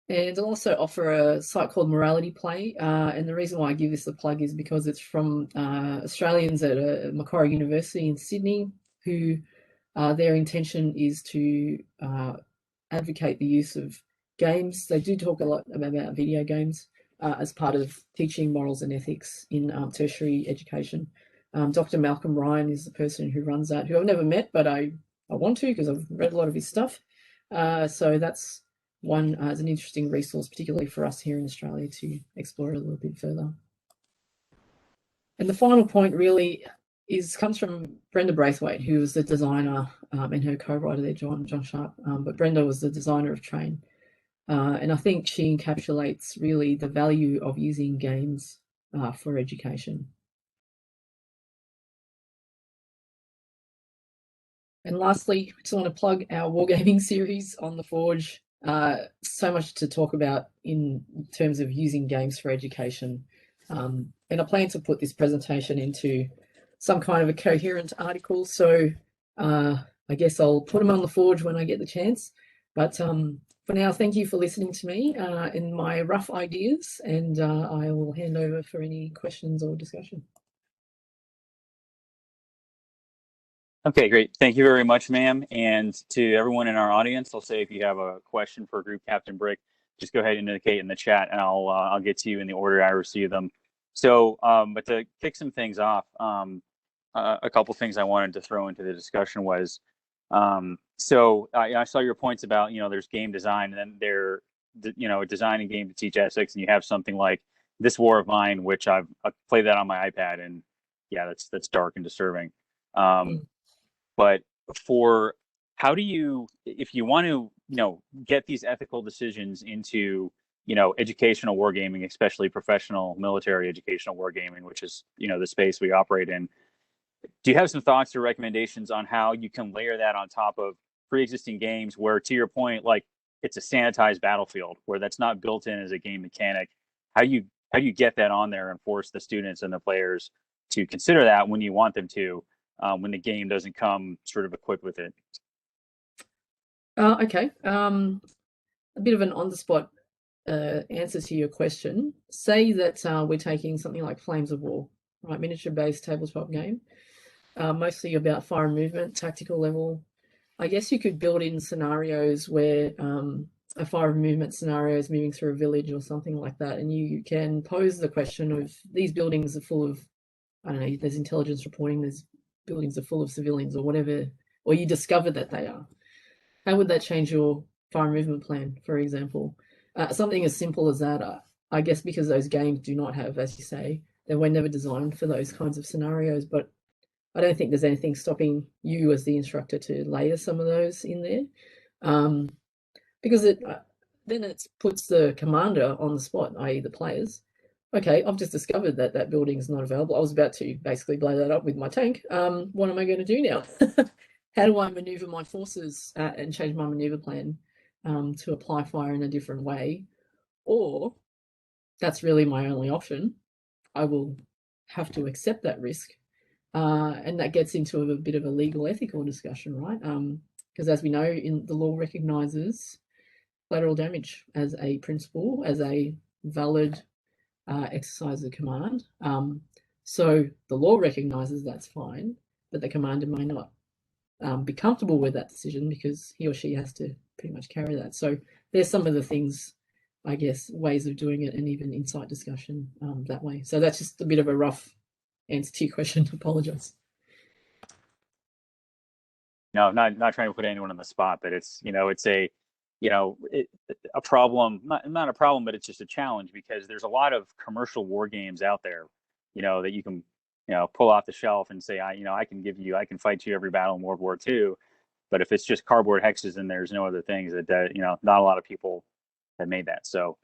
And I'll also offer a site called Morality Play. And the reason why I give this a plug is because it's from Australians at Macquarie University in Sydney who their intention is to advocate the use of games. They do talk a lot about video games as part of teaching morals and ethics in tertiary education. Dr. Malcolm Ryan is the person who runs that, who I've never met, but I I want to, because I've read a lot of his stuff. So that's one as an interesting resource, particularly for us here in Australia, to explore it a little bit further. And the final point really comes from Brenda Braithwaite, who was the designer and her co-writer there, John Sharp. But Brenda was the designer of Train. And I think she encapsulates really the value of using games for education. And lastly, I just want to plug our Wargaming series on the Forge. So much to talk about in terms of using games for education. And I plan to put this presentation into some kind of a coherent article. So I guess I'll put them on the Forge when I get the chance. But for now, thank you for listening to me and my rough ideas. And I will hand over for any questions or discussion. Okay, great. Thank you very much, ma'am. And to everyone in our audience, I'll say if you have a question for Group Captain Brick, just go ahead and indicate in the chat, and I'll get to you in the order I receive them. So, but to kick some things off, a couple things I wanted to throw into the discussion was, so I saw your points about, there's game design, and then there, designing game to teach ethics, and you have something like This War of Mine, which I've played that on my iPad, and yeah, that's dark and disturbing. But for how do you, if you want to, get these ethical decisions into, educational wargaming, especially professional military educational wargaming, which is, the space we operate in, do you have some thoughts or recommendations on how you can layer that on top of pre-existing games where, to your point, like it's a sanitized battlefield where that's not built in as a game mechanic? How do you get that on there and force the students and the players to consider that when you want them to? When the game doesn't come sort of equipped with it? Okay. A bit of an on-the-spot answer to your question. Say that we're taking something like Flames of War, right? Miniature-based tabletop game, mostly about fire and movement, tactical level. I guess you could build in scenarios where a fire and movement scenario is moving through a village or something like that, and you can pose the question of these buildings are full of, I don't know, there's intelligence reporting, there's buildings are full of civilians or whatever, or you discover that they are. How would that change your fire movement plan, for example? Something as simple as that. I guess because those games do not have, as you say, they were never designed for those kinds of scenarios, but I don't think there's anything stopping you as the instructor to layer some of those in there, because then it puts the commander on the spot, i.e. the players. Okay, I've just discovered that that building is not available. I was about to basically blow that up with my tank. What am I going to do now? How do I maneuver my forces and change my maneuver plan to apply fire in a different way? Or that's really my only option. I will have to accept that risk. And that gets into a bit of a legal ethical discussion, right? Because as we know, the law recognises collateral damage as a principle, as a valid exercise of command. So the law recognises that's fine, but the commander may not be comfortable with that decision because he or she has to pretty much carry that. So there's some of the things, I guess, ways of doing it, and even insight discussion that way. So that's just a bit of a rough answer to your question. Apologise. No, I'm not trying to put anyone on the spot, but it's it's a a problem, not a problem, but it's just a challenge because there's a lot of commercial war games out there, that you can pull off the shelf and say, I can fight you every battle in World War II. But if it's just cardboard hexes and there's no other things, that not a lot of people have made that. So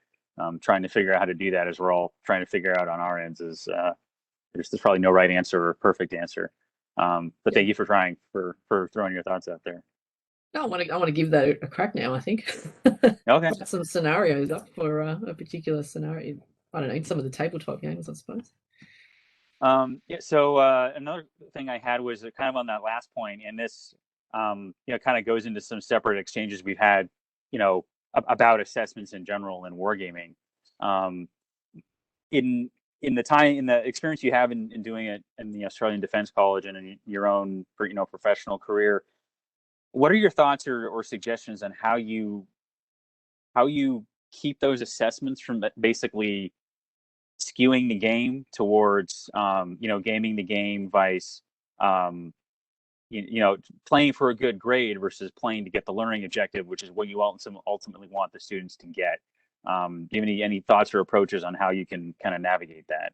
trying to figure out how to do that as we're all trying to figure out on our ends is there's probably no right answer or perfect answer. But thank you for trying, for throwing your thoughts out there. No, I want to give that a crack now, I think. Okay. Put some scenarios up for a particular scenario. I don't know, in some of the tabletop games, I suppose. Yeah, so another thing I had was kind of on that last point, and this kind of goes into some separate exchanges we've had, about assessments in general and wargaming. In the experience you have in doing it in the Australian Defence College and in your own professional career, what are your thoughts or suggestions on how you keep those assessments from basically skewing the game towards gaming the game vice playing for a good grade versus playing to get the learning objective, which is what you ultimately want the students to get. Do you have any thoughts or approaches on how you can kind of navigate that?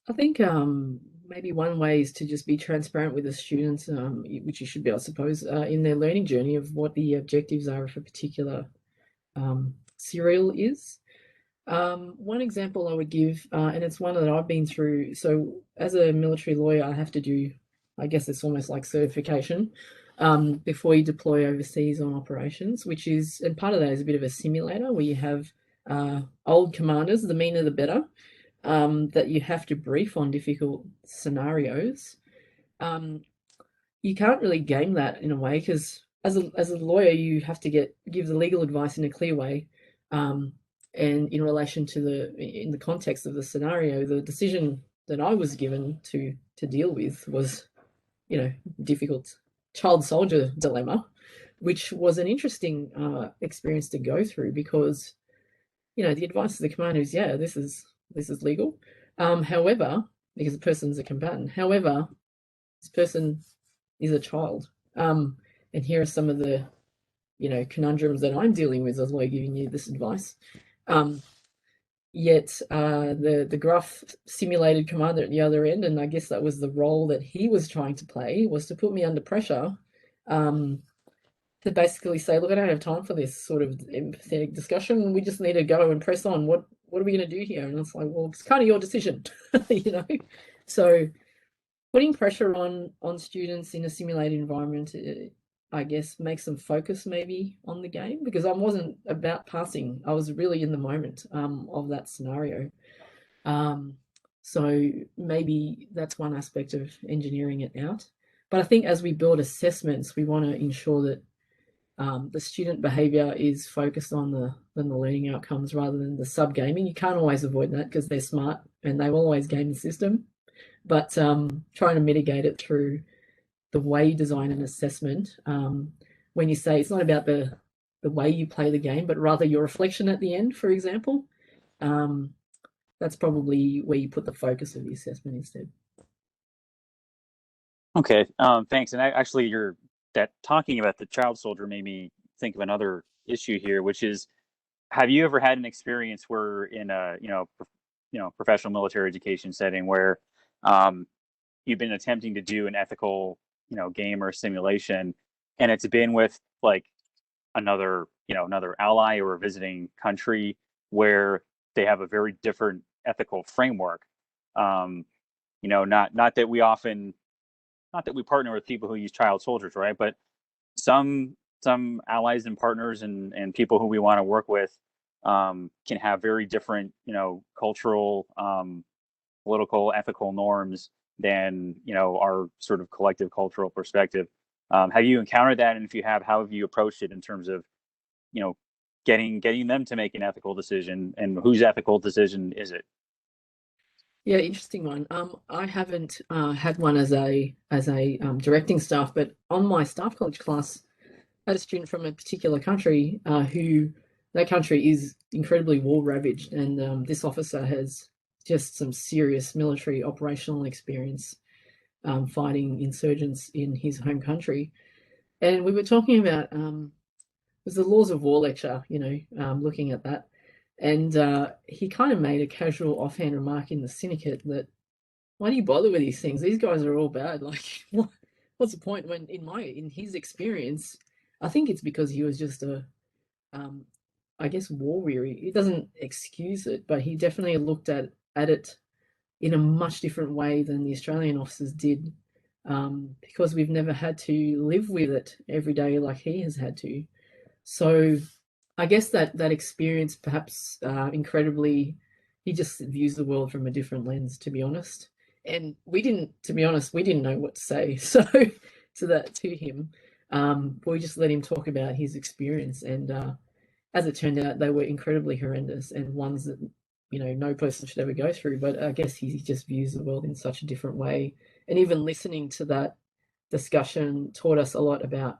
I think maybe one way is to just be transparent with the students, which you should be, I suppose, in their learning journey of what the objectives are of a particular serial is. One example I would give, and it's one that I've been through. So as a military lawyer, I have to do, I guess it's almost like certification before you deploy overseas on operations, which is, and part of that is a bit of a simulator where you have old commanders, the meaner the better, that you have to brief on difficult scenarios. You can't really game that in a way, because as a lawyer, you have to give the legal advice in a clear way. And in relation to in the context of the scenario, the decision that I was given to deal with was, difficult child soldier dilemma, which was an interesting experience to go through, because, the advice of the commander is, yeah, this is legal. However, because the person's a combatant, however, this person is a child. And here are some of the, conundrums that I'm dealing with as a lawyer giving you this advice. Yet the gruff simulated commander at the other end, and I guess that was the role that he was trying to play, was to put me under pressure to basically say, look, I don't have time for this sort of empathetic discussion. We just need to go and press on. What are we going to do here? And it's like, well, it's kind of your decision, So putting pressure on students in a simulated environment, I guess, makes them focus maybe on the game, because I wasn't about passing. I was really in the moment of that scenario. So maybe that's one aspect of engineering it out. But I think as we build assessments, we want to ensure that the student behavior is focused on the learning outcomes rather than the sub-gaming. You can't always avoid that because they're smart and they will always game the system. But trying to mitigate it through the way you design an assessment, when you say it's not about the way you play the game, but rather your reflection at the end, for example, that's probably where you put the focus of the assessment instead. Okay, thanks. And actually, talking about the child soldier made me think of another issue here, which is, have you ever had an experience where in a professional military education setting where you've been attempting to do an ethical game or simulation, and it's been with like another ally or a visiting country where they have a very different ethical framework? Not that we partner with people who use child soldiers, right? But some allies and partners and people who we want to work with can have very different, cultural, political, ethical norms than our sort of collective cultural perspective. Have you encountered that? And if you have, how have you approached it in terms of getting them to make an ethical decision, and whose ethical decision is it? Yeah, interesting one. I haven't had one as a directing staff, but on my staff college class, I had a student from a particular country who, that country is incredibly war ravaged, and this officer has just some serious military operational experience fighting insurgents in his home country. And we were talking about it was the Laws of War lecture, looking at that. And he kind of made a casual offhand remark in the syndicate that, why do you bother with these things? These guys are all bad. Like, what's the point? When in his experience, I think it's because he was just I guess, war weary. It doesn't excuse it, but he definitely looked at it in a much different way than the Australian officers did, because we've never had to live with it every day like he has had to. So I guess that experience, perhaps incredibly, he just views the world from a different lens, to be honest. And we didn't know what to say to him. But we just let him talk about his experience. And as it turned out, they were incredibly horrendous and ones that, no person should ever go through. But I guess he just views the world in such a different way. And even listening to that discussion taught us a lot about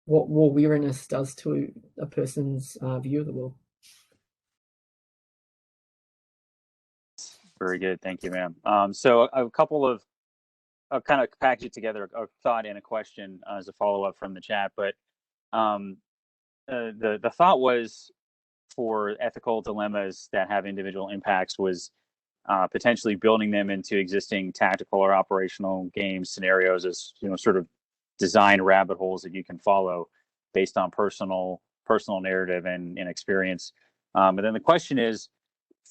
what war weariness does to a person's view of the world. Very good. Thank you, ma'am. So a couple of I'll kind of package it together, a thought and a question as a follow-up from the chat. But the thought was, for ethical dilemmas that have individual impacts, was potentially building them into existing tactical or operational game scenarios as, you know, sort of design rabbit holes that you can follow based on personal narrative and experience. And then the question is,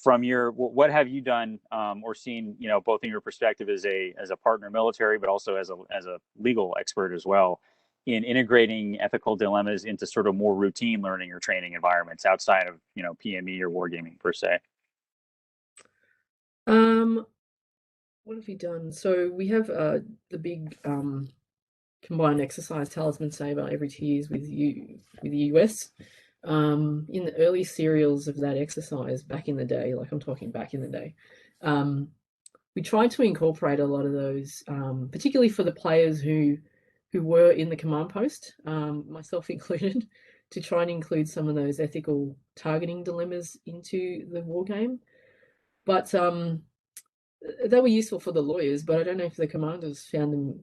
from your, what have you done or seen, you know, both in your perspective as a partner military, but also as a legal expert as well, in integrating ethical dilemmas into sort of more routine learning or training environments outside of, you know, PME or wargaming per se? What have we done? So we have the big combined exercise Talisman Sabre every 2 years with the US. In the early serials of that exercise back in the day, like I'm talking back in the day, we tried to incorporate a lot of those, particularly for the players who were in the command post, myself included, to try and include some of those ethical targeting dilemmas into the war game. But they were useful for the lawyers, but I don't know if the commanders found them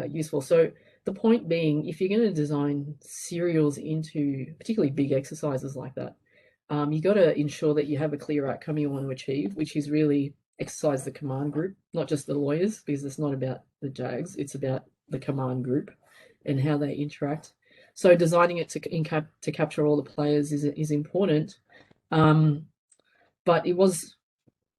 useful. So the point being, if you're going to design serials into particularly big exercises like that, you got to ensure that you have a clear outcome you want to achieve, which is really exercise the command group, not just the lawyers, because it's not about the JAGs, it's about the command group and how they interact. So designing it to capture all the players is important. But it was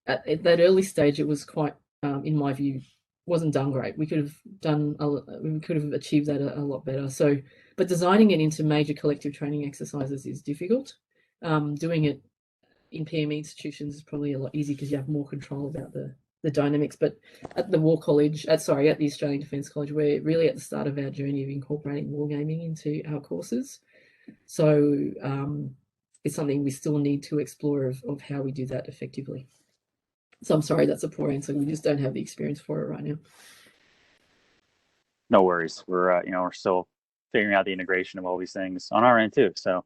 at that early stage, it was quite, in my view, wasn't done great. We could have achieved that a lot better. So, but designing it into major collective training exercises is difficult. Doing it in PME institutions is probably a lot easier because you have more control about the dynamics. But at the War College, at the Australian Defence College, we're really at the start of our journey of incorporating wargaming into our courses. So it's something we still need to explore of how we do that effectively. So I'm sorry, that's a poor answer. We just don't have the experience for it right now. No worries. We're we're still figuring out the integration of all these things on our end too. So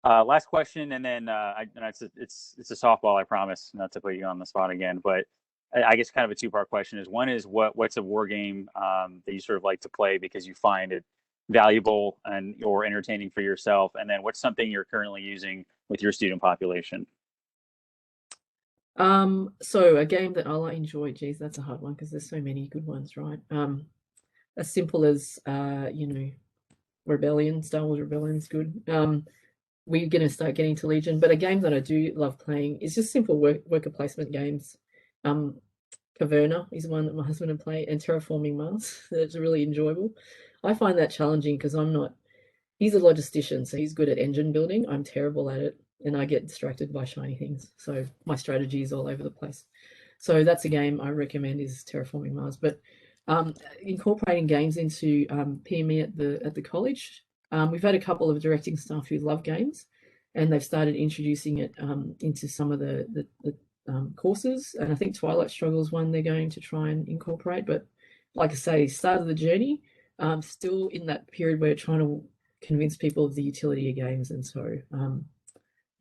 last question, and then it's a softball, I promise, not to put you on the spot again, but I guess kind of a two-part question is, one is what's a war game that you sort of like to play because you find it valuable and or entertaining for yourself, and then what's something you're currently using with your student population? So a game that I enjoy, geez, that's a hard one because there's so many good ones, right? As simple as Rebellion, Star Wars Rebellion is good. We're going to start getting to Legion, but a game that I do love playing is just simple worker placement games. Caverna is one that my husband and play, and Terraforming Mars. That's really enjoyable. I find that challenging because he's a logistician, so he's good at engine building. I'm terrible at it, and I get distracted by shiny things. So my strategy is all over the place. So that's a game I recommend, is Terraforming Mars. But incorporating games into PME at the college, we've had a couple of directing staff who love games, and they've started introducing it into some of the courses. And I think Twilight Struggle is one they're going to try and incorporate. But like I say, start of the journey, still in that period where we're trying to convince people of the utility of games. And so,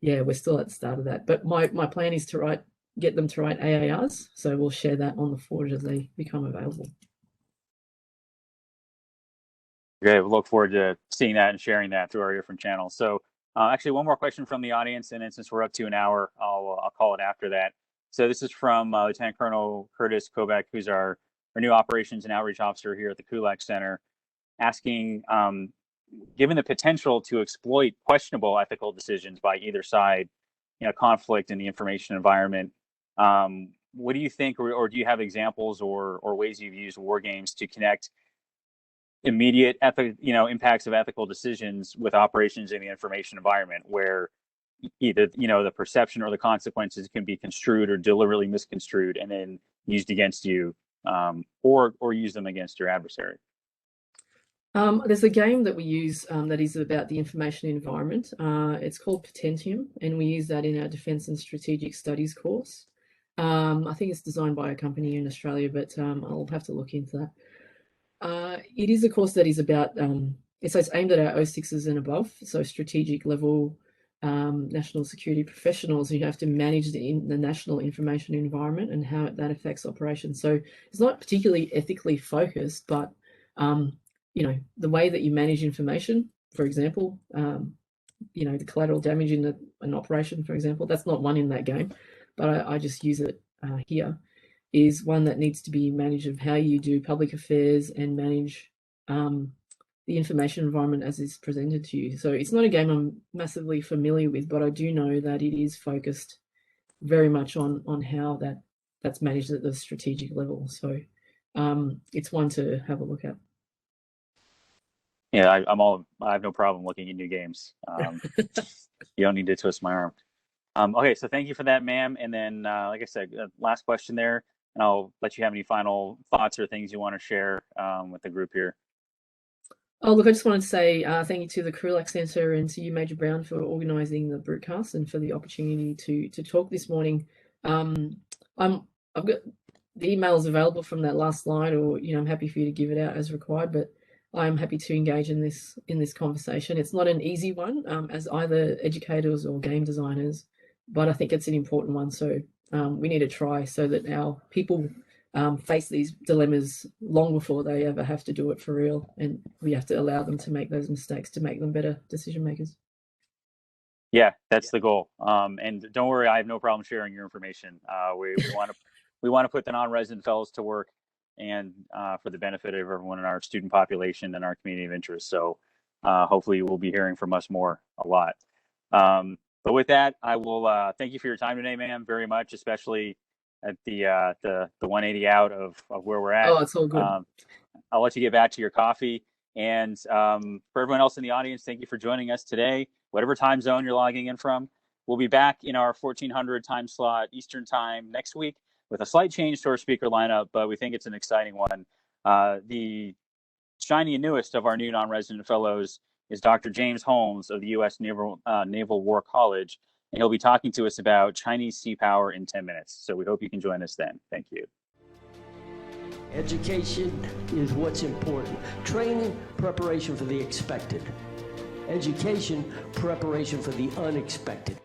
yeah, we're still at the start of that. But my plan is to get them to write AARs. So we'll share that on the forge as they become available. Okay, we look forward to seeing that and sharing that through our different channels. So actually, one more question from the audience, and then since we're up to an hour, I'll call it after that. So this is from Lieutenant Colonel Curtis Kovac, who's our new Operations and Outreach Officer here at the Krulak Center, asking, given the potential to exploit questionable ethical decisions by either side in a conflict in the information environment, what do you think, or do you have examples or ways you've used war games to connect immediate impacts of ethical decisions with operations in the information environment, where either the perception or the consequences can be construed or deliberately misconstrued and then used against you, or use them against your adversary? There's a game that we use that is about the information environment. It's called Potentium, and we use that in our Defence and Strategic Studies course. I think it's designed by a company in Australia, but I'll have to look into that. It is a course that is about, it's aimed at our 06s and above, so strategic level national security professionals who have to manage the national information environment and how that affects operations. So it's not particularly ethically focused, but you know, the way that you manage information, for example, you know, the collateral damage in an operation, for example, that's not one in that game, but I just use it here, is one that needs to be managed of how you do public affairs and manage the information environment as is presented to you. So it's not a game I'm massively familiar with, but I do know that it is focused very much on how that's managed at the strategic level. So it's one to have a look at. Yeah, I have no problem looking at new games. You don't need to twist my arm. Okay, so thank you for that, ma'am. And then, like I said, last question there, and I'll let you have any final thoughts or things you want to share with the group here. Oh, look, I just wanted to say thank you to the Krulak Centre and to you, Major Brown, for organising the broadcast and for the opportunity to talk this morning. I've got the emails available from that last slide, or I'm happy for you to give it out as required, but I'm happy to engage in this conversation. It's not an easy one as either educators or game designers, but I think it's an important one. So we need to try so that our people face these dilemmas long before they ever have to do it for real, and we have to allow them to make those mistakes to make them better decision makers. Yeah, that's the goal. And don't worry, I have no problem sharing your information. We want to put the non-resident fellows to work, and for the benefit of everyone in our student population and our community of interest. So hopefully you will be hearing from us more a lot. But with that, I will thank you for your time today, ma'am, very much, especially at the 180 out of where we're at. Oh, it's all good. I'll let you get back to your coffee. And for everyone else in the audience, thank you for joining us today. Whatever time zone you're logging in from, we'll be back in our 1400 time slot Eastern time next week with a slight change to our speaker lineup, but we think it's an exciting one. The shiny and newest of our new non-resident fellows is Dr. James Holmes of the U.S. Naval War College, and he'll be talking to us about Chinese sea power in 10 minutes. So we hope you can join us then. Thank you. Education is what's important. Training, preparation for the expected. Education, preparation for the unexpected.